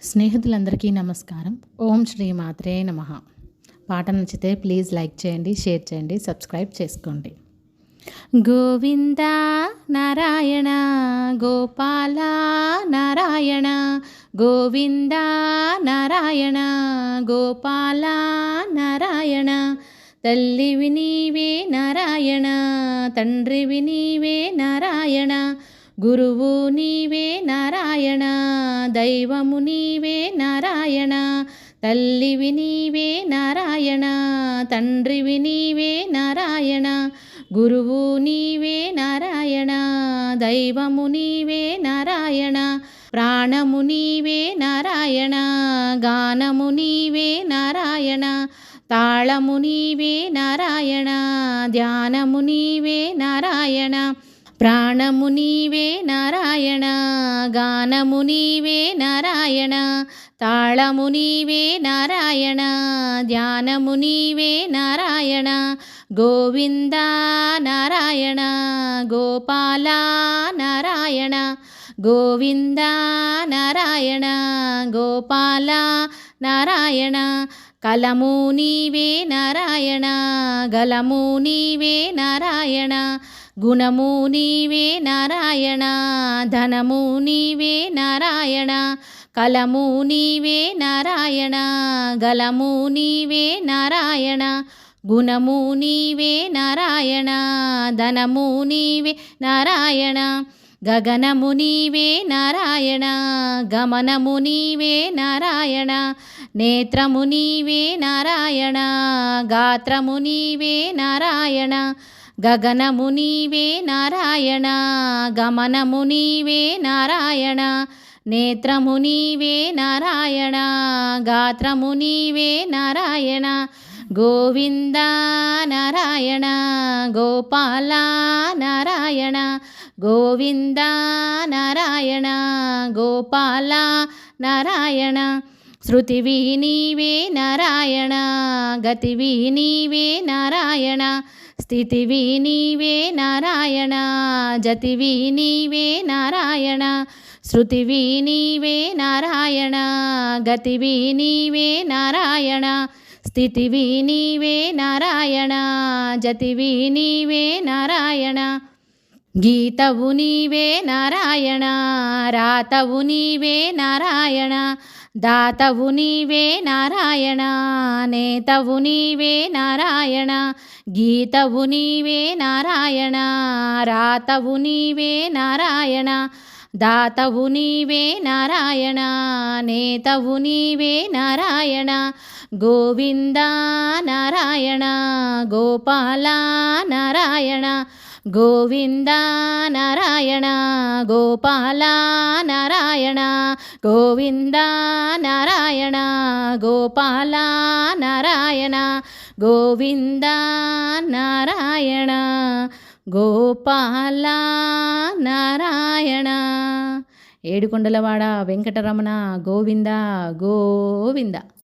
స్నేహితులందరికీ నమస్కారం. ఓం శ్రీ మాత్రే నమః. పాట నచ్చితే ప్లీజ్ లైక్ చేయండి, షేర్ చేయండి, సబ్స్క్రైబ్ చేసుకోండి. గోవింద నారాయణ గోపాల నారాయణ గోవింద నారాయణ గోపాల నారాయణ తల్లివి నీవే నారాయణ తండ్రివి నీవే నారాయణ గురువు నీవే నారాయణ దైవము నీవే నారాయణ తల్లివి నీవే నారాయణ తండ్రివి నీవే నారాయణ గురువు నీవే నారాయణ దైవము నీవే నారాయణ ప్రాణము నీవే నారాయణ గానము నీవే నారాయణ తాళము నీవే నారాయణ ధ్యానము నీవే నారాయణ ప్రాణము నీవే నారాయణ గానము నీవే నారాయణ తాళము నీవే నారాయణ ధ్యానము నీవే నారాయణ గోవింద నారాయణ గోపాల నారాయణ గోవింద నారాయణ గోపాల నారాయణ కలము నీవే నారాయణ గలము నీవే నారాయణ గుణము నీవే నారాయణ ధనము నీవే నారాయణ కలము నీవే నారాయణ గలము నీవే నారాయణ గుణము నీవే నారాయణ ధనము నీవే నారాయణ గగనము నీవే నారాయణ గమనము నీవే నారాయణ నేత్రము నీవే నారాయణ గాత్రము నీవే నారాయణ గగనము నీవే నారాయణ గమనము నీవే నారాయణ నేత్రము నీవే నారాయణ గాత్రము నీవే నారాయణ గోవింద నారాయణ గోపాల నారాయణ గోవింద నారాయణ గోపాల నారాయణ శృతివి నీవే నారాయణ గతివి నీవే నారాయణ స్థితివి నీవే నారాయణ జతివి నీవే నారాయణ శృతివి నీవే నారాయణ గతివి నీవే నారాయణ స్థితివి నీవే నారాయణ జతివి నీవే నారాయణ గీతవు నీవే నారాయణ రాతవు నీవే నారాయణ దాతవు నీవే నారాయణ నేతవు నీవే నారాయణ గీతవు నీవే నారాయణ రాతవు నీవే నారాయణ దాతవు నీవే నారాయణ నేతవు నీవే నారాయణ గోవింద నారాయణ గోపాల నారాయణ గోవింద నారాయణ గోపాల నారాయణ గోవింద నారాయణ గోపాల నారాయణ గోవింద నారాయణ గోపాల నారాయణ ఏడుకొండలవాడ వెంకటరమణ గోవింద గోవింద.